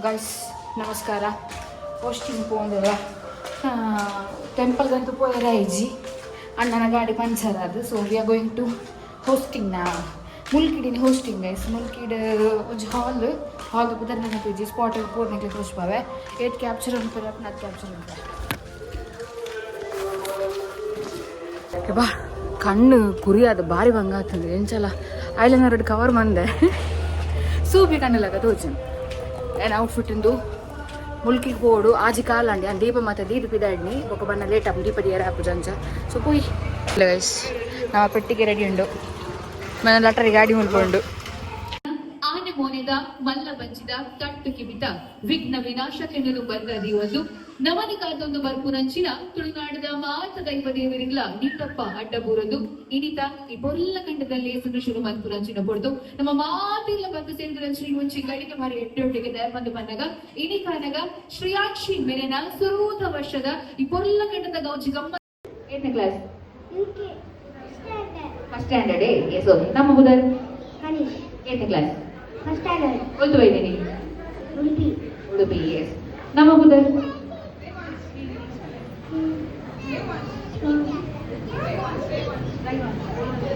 Guys ನಮಸ್ಕಾರ. Hosting ಪೋಂದಲ್ಲ ಟೆಂಪಲ್ಗಂತೂ ಪೋಯರ IG ಅಣ್ಣನ ಗಾಡಿ ಪಂಚರ್ ಅದು. So we are going to hosting ನಾ ಮುಲ್ಕಿಡಿನ ಹೋಸ್ಟಿಂಗ್ ಗೈಸ್. ಮುಲ್ಕಿಡ್ ಒಂಜಿ ಹಾಲ್ ಪುದರ್ ನೆನಪಿಜಿ ಸ್ಪಾಟ್ ಪೂರ್ಣಕ್ಕೆ ತೋರಿಸ್ಪಾವೆ. ಏಟ್ ಕ್ಯಾಪ್ಚರ್ ಉಂಟು ನಾಲ್ಕು ಕ್ಯಾಪ್ಚರ್ ಉಂಟು. ಬಾ ಕಣ್ಣು ಕುರಿಯಾದ ಭಾರಿ ಭಂಗ ಆಗ್ತದೆ ಎಂಚಲ್ಲ ಐಲೈನರ್ ಕವರ್ ಮಂದೆ ಸೂಪಿ ಕಣ್ಣಲಾಗ ತೋಚನ್ ಏನು ಔಟ್ಫಿಟ್ ಇಂದು ಮುಲ್ಕಿಗೆ ಪೋಡು ಆಜಿ ಕಾಲಂಡಿ ಆ ದೀಪ ಮತ್ತೆ ದೀಪ ಪಿದಾಡ್ನಿ ಬೊಕ್ಕ ಬಣ್ಣ ಲೇಟ್ ಆಪು ದೀಪ ಏರ ಆಪು ಜಂಚ ಸೊ ಪೋಯ್ ಗೈಸ್ ನಮ್ಮ ಪೆಟ್ಟಿಗೆ ರೆಡಿ ಉಂಡು ನನ್ನ ಲಟರಿ ಗಾಡಿ ಮುಲ್ಕೊಂಡು ಆನೆ ಮೋನೆದ ಮಲ್ಲ ಬಂಚಿದ ಕಟ್ಟು ಕಿವಿತ ವಿಘ್ನ ವಿನಾಶಕೆಂದು ಬಂದದಿ ಒಂದು ನವನಿಕಾದೊಂದು ಬರ್ಪುನಂಚಿನ ತುಳುನಾಡದ ಮಾತ ದೈವ ದೇವರಿಗ್ಲ ನಿಂತಪ್ಪ ಅಡ್ಡಬೂರದು ಇನಿತ ಈ ಪೊಲ್ಲ ಕಂಡದಲ್ಲಿ ಶುರು ಮನ್ಪುರಂಚಿನ ಪೊಡ್ದು ನಮ್ಮ ಮಾತಿಲ್ಲ ಬಂದು ಸೇರಿದಂಚಿ ಮುಂಚಿ ಗಡಿಗೆ ಮಾರಿ ಎಟ್ಟೊಟ್ಟಿಗೆ ಬಂದು ಬಂದಾಗ ಇನಿಕಾನಗ ಶ್ರೀಯಾಕ್ಷಿ ಮೇಲಿನ ಸುರೂತ ವರ್ಷದ ಈ ಪೊಲ್ಲ ಕಂಡದ ಗೌಜಿ ಗಮ್ಮ 8ನೇ class first standard yes okay ನಮ್ಮ ಬುಧರ್ 8ನೇ ಕ್ಲಾಸ್ ಫಸ್ಟ್ ಸ್ಟ್ಯಾಂಡರ್ಡ್ ಒಲ್ತು ಬೈದೇನಿ ಉಡುಪಿ ಎಸ್ ನಮ್ಮ ಬುಧರ್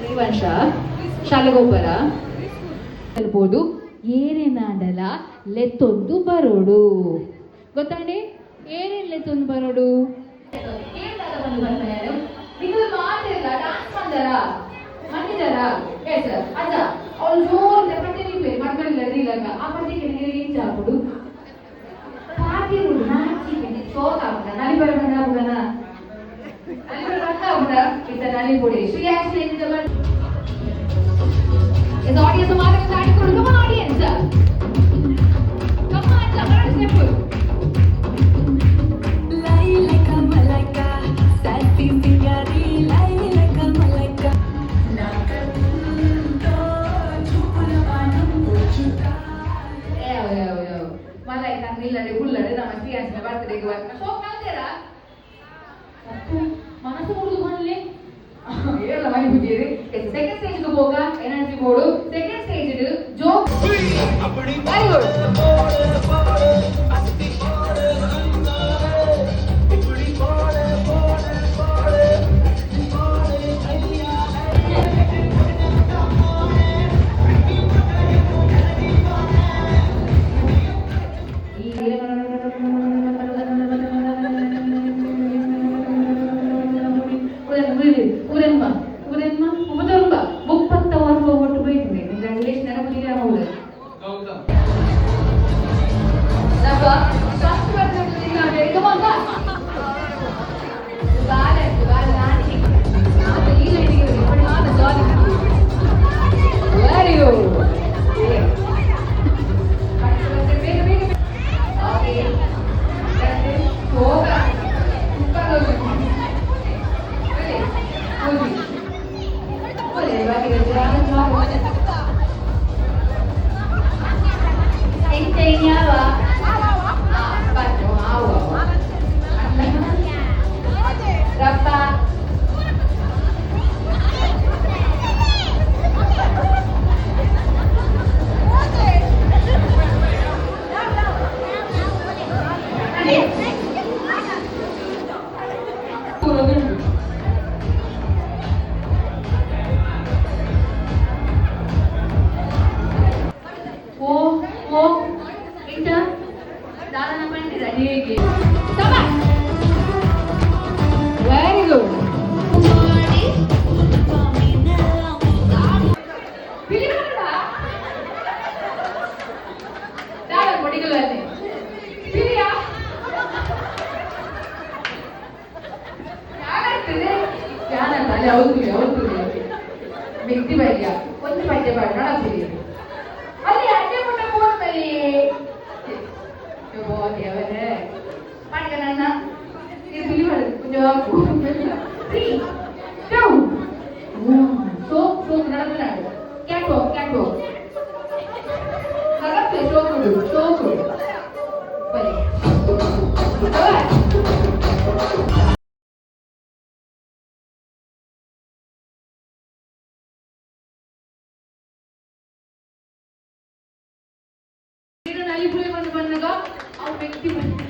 ರೇವಂಶ ಶಾಲೆಗೊಬ್ಬರ ಹೇಳ್ಬೋದು. ಏನೇನಾಡಲ ಲೆತ್ತೊಂದು ಬರೋಡು ಗೊತ್ತಾಣೆ ಏನೇನ್ ಲೆತ್ತೊಂದು ಬರೋಡು ನೀವು ಮಾಡಿಲ್ಲ ಡಾನ್ಸ್ ಮಾಡ್ದಾರ ಮಾಡಿದಾರ ಎಸ್ ಅದ ಅವ್ಳು ಜೋರ್ ಪಟ್ಟಿಗೆ ಮಕ್ಕಳಿಲ್ಲ ರೀಲಂಗ ಆ ಪಟ್ಟಿಗೆ ಏನ್ ಹಾಕೊಡು ಪಾರ್ಟಿ ನಾಚಿಕೆ ಶೋಕ್ ಆಗ್ತದ ನಲಿ ಬರೋಣ ಹೋಗೋಣ ಅಲ್ಲಿ ಬರೋಣ ಹೋಗೋಣ ಇತ್ತ ನಲಿ ಕೊಡಿ ಶ್ರೀಯಾಕ್ಷಿ ಏನಿದೆ is audience ಮಾತ್ರ ಸ್ಟಾರ್ಟ್ ಕೊಡು come on audience come on ಲಗಡ ಸ್ಟೆಪ್ ಲೈ ಲೈಕ್ ಅ ಮಲೈಕ ಸೆಲ್ಫಿ ಫಿಗರಿ ಲೈ ಲೈಕ್ ಅ ಮಲೈಕ ನಾಕಂತೋ ಚುಪಲವಾನಂ ಪುಚುತಾ ಯೋ ಮಲೈಕ ನಿಲ್ಲಡೆ ಹುಲ್ಲಡೆ ನಮ್ಮ ಶ್ರೀಯಾಕ್ಷಿ ಬರ್ತ್ಡೇಗೆ ಬರ್ತಾ ಶೋಕ್ ಮಾಡ್ತೀರಾ ಮನಸ್ಸು ಮುರಿದು ಬರಲಿ ಏಲ್ಲ ಮಾಡಿ ಬಿಟ್ಟಿರಿ. ಸೆಕೆಂಡ್ ಸ್ಟೇಜ್ ಹೋಗ energy board second stage joke very good ವ್ಯಕ್ತಿ ಬೈಯ ಒಂದು ಪದ್ಯ ಪಾಡ ಅಲ್ಲಿ ಅಡ್ಡೆ ಪುಟ್ಟ ಫೋನ್ನಲ್ಲಿ ದೇವರೇ ಮಾಡಿದ ನನ್ನ ಬಿಲಿ ಮಾಡಿದ ಸೋಪ್ ಸೋಪ್ ನಡೆದು ಕ್ಯಾಟ್ ವಾಕ್ ನಗತ್ತೆ ಸೋಪುಡು ಗುರುವೆ ಬಂದು ಬಂದಾಗ ಅವ್ರ ವ್ಯಕ್ತಿ ಬಂದು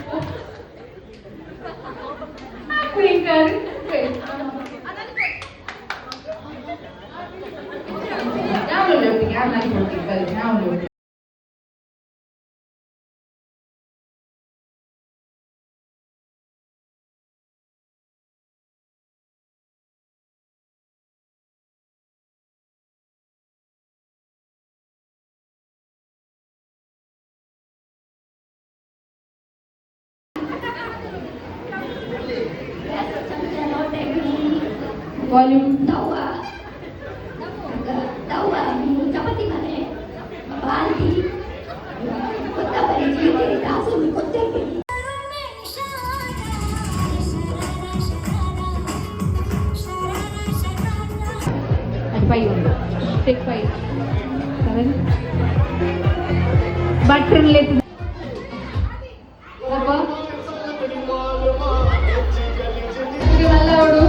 ವಾಲ್ಯೂಮ್ ಚಪಾತಿ ಮನೆ ಬಾಲ್ದಿ ಕೊತ್ತಂಬರಿ ಜೀರಿಗೆ ದಾಸು ಕೊತ್ತಂಬರಿ ಅದು 5 ಉಂಟು ಟೇಕ್ 5 7 ಬಟನ್ ಲೆಟ್ ನಲ್ಲವಡು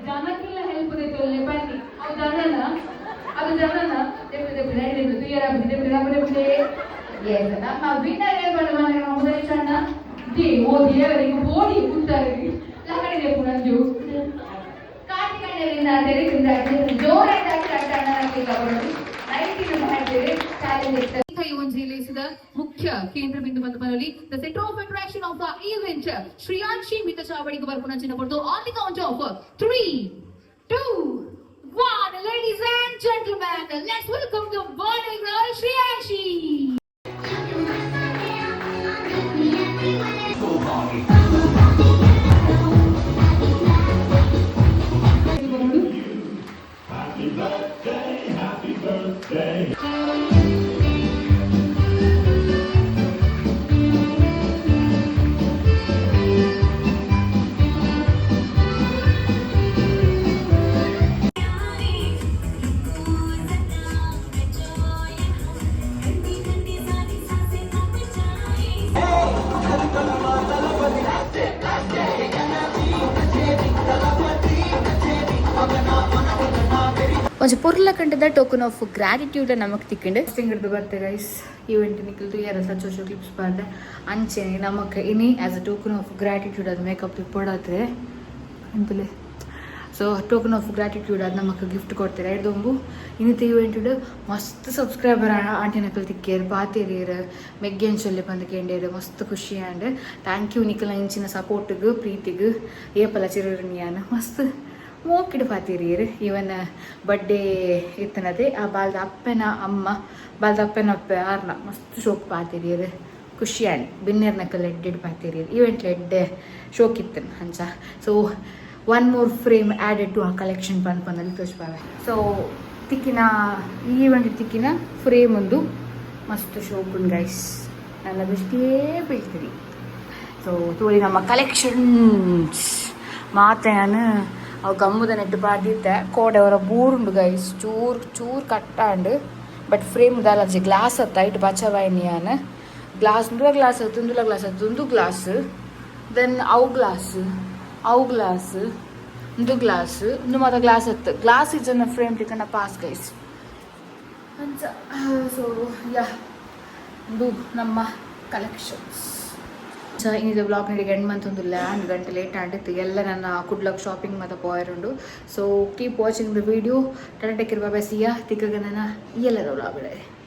ಜನಕ್ಕೆಲ್ಲ ಹೆಲ್ಪ್ ಬನ್ನಿ ಅದು ಜನನ ನಮ್ಮ ವಿನರ್ ಹೇಳ್ಬಾರ್ದು ಓದಿ ಓಡಿ ಕೂತಾರೆ ಲಗಡೆ ಪುನಂಜು ಜಿಲ್ಲೆಯ ಮುಖ್ಯ ಕೇಂದ್ರ ಬಿಂದು ಬಂಧುಗಳಲ್ಲಿ the centre of attraction of the event ಶ್ರೀಯಾಂಶಿ ಮಿತ ಚಾವಡಿಗೆ ಬರ್ಪುನಂಚಿನ ಪಡೆದು on the count of 3, 2, 1, ladies and gentlemen, let's welcome the burning girl Shriyanshi. కొంచెం పొర్ల కంటే టోకన్ ఆఫ్ గ్రాటిట్యూడ్ ನಮಗೆ ತಿಕ್ಕಿಂಡು ಸಿಂಗರ್ದು ಬರ್ತೆ ಗೈಸ್ ಈವೆಂಟ್ ನಿಕ್ಕಲ್ದು ಯಾರ ಸಚ್ಚೋಶೋ ಕ್ಲಿಪ್ಸ್ ಬರ್ದೆ ಅಂಚೆ ನಮಗೆ ಇನಿ as a token of gratitude ಅದು ಮೇಕಪ್ ಇಪ್ಪಡಾದ್ರೆ ಅಂತಲೇ ಸೊ ಟೋಕನ್ ಆಫ್ ಗ್ರಾಟಿಟ್ಯೂಡ್ ಅದು ನಮಗೆ ಗಿಫ್ಟ್ ಕೊಡ್ತಾರೆ ಹಿಡ್ದೊಂಬು ಇನ್ನಿತ ಈವೆಂಟ್ ಮಸ್ತ್ ಸಬ್ಸ್ಕ್ರೈಬರ್ ಆಂಟಿ ನಕಲ್ ತಿಕ್ಕೇರು ಬಾತೇರಿಯರು ಮೆಗ್ಗೆನ್ ಚೊಲ್ಲೆ ಬಂದು ಕೇಂಡೇರು ಮಸ್ತ್ ಖುಷಿ ಆ್ಯಂಡ್ ಥ್ಯಾಂಕ್ ಯು ನಿಖಲ್ ಇಂಚಿನ ಸಪೋರ್ಟಿಗೆ ಪ್ರೀತಿಗೆ ಏಪಲ ಚಿರಣಿಯಾನ ಮಸ್ತ್ ಮೋಕಿಡು ಪಾತಿರಿಯರು ಇವನ್ ಬರ್ಡೇ ಇತ್ತನದೆ ಆ ಬಾಲ್ದ ಅಪ್ಪನ ಅಮ್ಮ ಬಾಲ್ದ ಅಪ್ಪನ ಅಪ್ಪ ಆರ್ನ ಮಸ್ತ್ ಶೋಕ್ ಪಾತಿರಿಯರು ಖುಷಿಯಾಣಿ ಬಿನ್ನೇರ್ನಕಲ್ ಎಡ್ಡೆಡ್ ಪಾತಿರಿಯರು ಈವೆಂಟ್ ಎಡ್ಡೆ ಶೋಕ್ ಇತ್ತನ ಹಂಚ so 1 more frame added to our collection ಪಂದಲ್ಲಿ ತೋರಿಸ್ಬಾವೆ ಸೊ ತಿಕ್ಕಿನ ಈ ಈವೆಂಟ್ ತಿಕ್ಕಿನ ಫ್ರೇಮ್ ಒಂದು ಮಸ್ತ್ ಶೋಕುನ್ ಗೈಸ್ ನನ್ನ ದೃಷ್ಟೇ ಬೀಳ್ತೀರಿ ಸೊ ತೋರಿ ನಮ್ಮ ಕಲೆಕ್ಷನ್ಸ್ ಮಾತೆ ನಾನು ಅವು ಗಮ್ಮದ ನೆಟ್ಟು ಪಾಡಿದ್ದೆ ಕೋಡೆ ಅವರ ಬೂರುಂಡು ಗೈಸ್ ಚೂರು ಕಟ್ಟಾಂಡು ಬಟ್ ಫ್ರೇಮ್ ದಾಲಜಿ ಗ್ಲಾಸ್ ಅತ್ತ ಇಟ್ಟು ಬಚ್ಚವಾಯಿನಿಯಾನ ಗ್ಲಾಸ್ ಗ್ಲಾಸ್ ಒಂದು ಗ್ಲಾಸ್ ದೆನ್ ಅವು ಗ್ಲಾಸ್ ಒಂದು ಗ್ಲಾಸ್ ಒಂದು ಮಾತ್ರ ಗ್ಲಾಸ್ ಹತ್ತು ಗ್ಲಾಸ್ ಇದನ್ನ ಫ್ರೇಮ್ ಟಿಕನ್ನ ಪಾಸ್ ಗೈಸ್ ಅಂತ ಸೊ ಯಾ ಇದು ನಮ್ಮ ಕಲೆಕ್ಷನ್ಸ್ ಸೊ ಇನ್ನಿದು ಬ್ಲಾಗ್ ನಡಿಗೆ ಎಂಡ್ ಮಂತ್ ಒಂದು 1 ಗಂಟೆ ಲೇಟ್ ಆಡಿತ್ತು ಎಲ್ಲ ನನ್ನ ಕುಡ್ಲಕ್ ಶಾಪಿಂಗ್ ಮತ್ತು ಪೋಯರುಂಡು so keep watching the video ಟೆಕ್ ಇರುವ ಬಸಿಯ ತಿಕ್ಕಗ ನನ್ನ ಎಲ್ಲರ ಬ್ಲಾಗ್